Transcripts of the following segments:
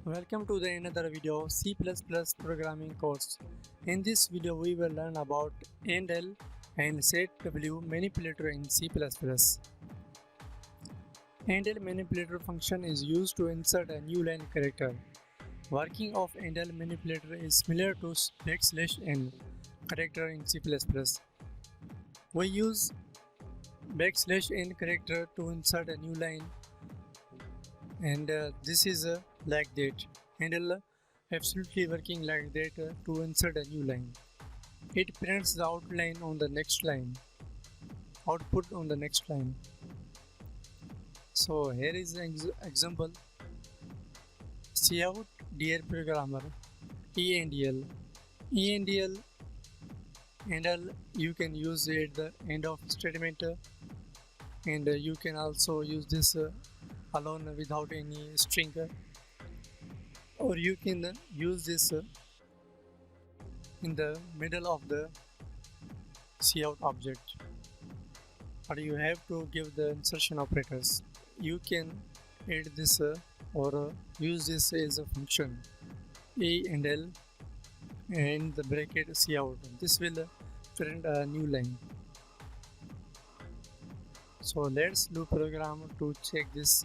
Welcome to the another video of C++ programming course. In this video we will learn about endl and setw manipulator in C++. Endl manipulator function is used to insert a new line character. Working of endl manipulator is similar to \n character in C++. We use \n character to insert a new line, and this is like that. Handle absolutely working like that to insert a new line. It prints the outline on the next line, output on the next line. So here is an example. Cout dear programmer endl. Endl handle you can use it at the end of statement, and you can also use this alone without any string, or you can use this in the middle of the cout object, but you have to give the insertion operators. You can add this or use this as a function endl and the bracket cout. This will print a new line. So let's do program to check this.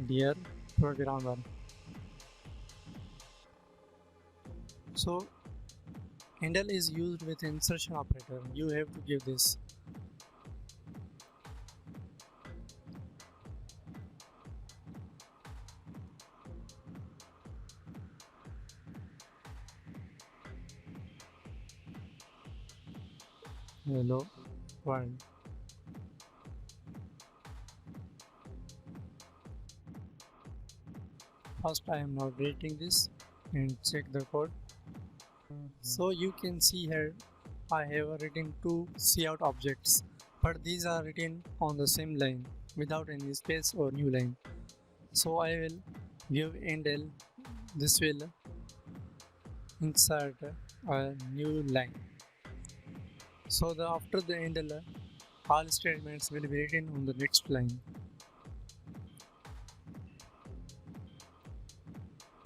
Dear programmer, so endl is used with insertion operator. You have to give this. Hello world. First I am now writing this and check the code. So you can see here I have written two cout objects, but these are written on the same line without any space or new line. So I will give endl. This will insert a new line. So after the endl, all statements will be written on the next line.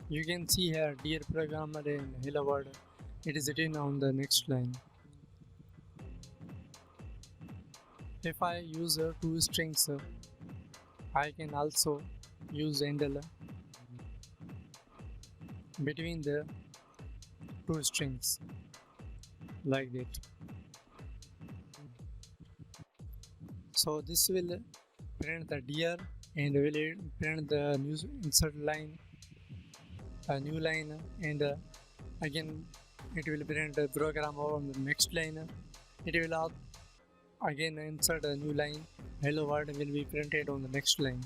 You can see here dear programmer and hello world. It is written on the next line. If I use two strings, I can also use endl between the two strings like that. So this will print the dear and will print the new insert line, a new line, and again it will print the program on the next line. It will again insert a new line. Hello world will be printed on the next line.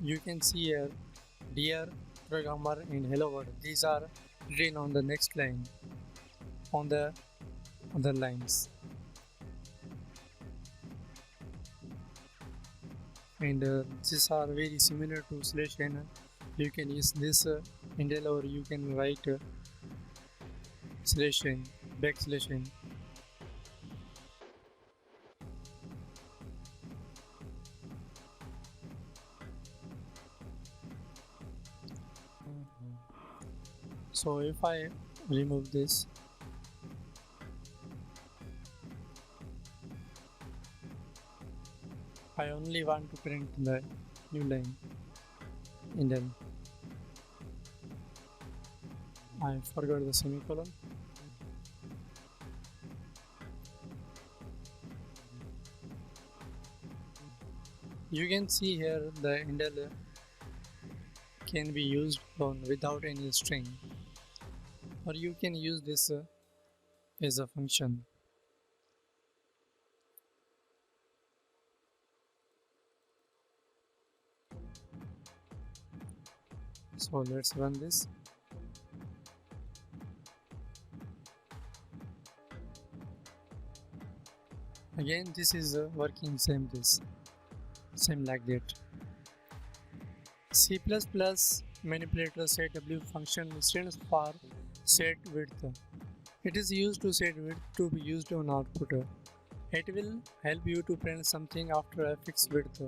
You can see here dear programmer and hello world. These are written on the next line on the other lines. And these are very similar to /n. You can use this endl, or you can write /n, \n. So if I remove this, I only want to print the new line, and then I forgot the semicolon. You can see here the endl can be used on without any string, or you can use this as a function. So let's run this. Again this is working same like that. C++ manipulator setw function stands for set width. It is used to set width to be used on output. It will help you to print something after a fixed width.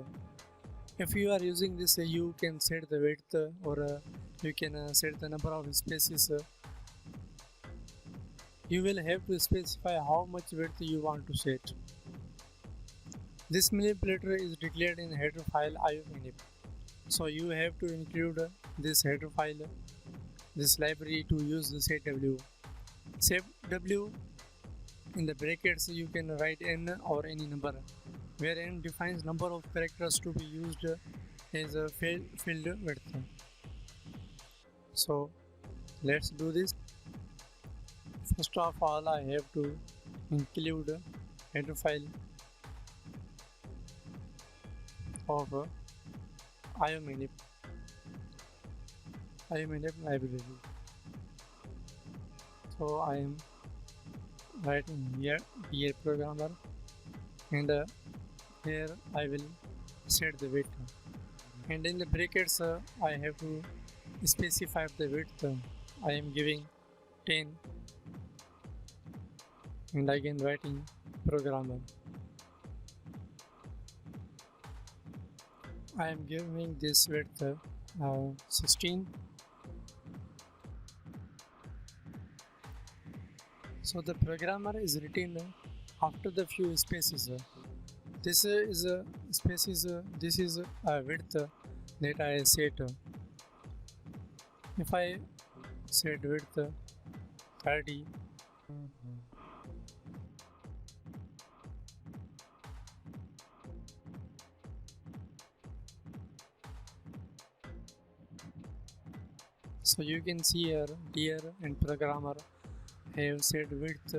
If you are using this, you can set the width or you can set the number of spaces. You will have to specify how much width you want to set. This manipulator is declared in header file iomanip. So you have to include this header file, this library to use the setw. Setw in the brackets you can write n or any number, where n defines number of characters to be used as a field width. So let's do this. First of all, I have to include header file of iomanip library. So I am writing here dear programmer, and here I will set the width, and in the brackets I have to specify the width. I am giving 10, and again writing programmer. I am giving this width 16. So the programmer is written after the few spaces. This is a spaces. This is a width that I set. If I set width 30, so you can see here dear and programmer have set width.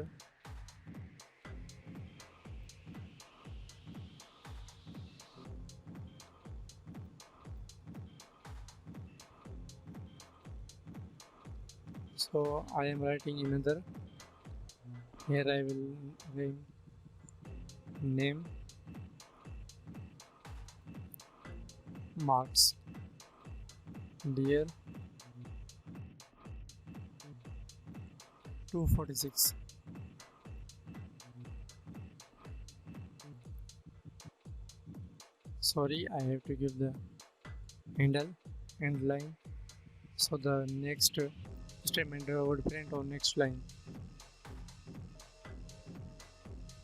So I am writing another. Here I will name marks dear 246. Sorry, I have to give the end line, so the next statement would print on next line.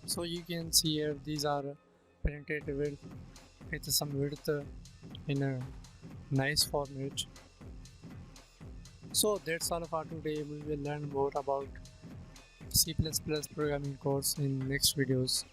So you can see here these are printed with some width in a nice format. So that's all for today. We will learn more about C++ programming course in next videos.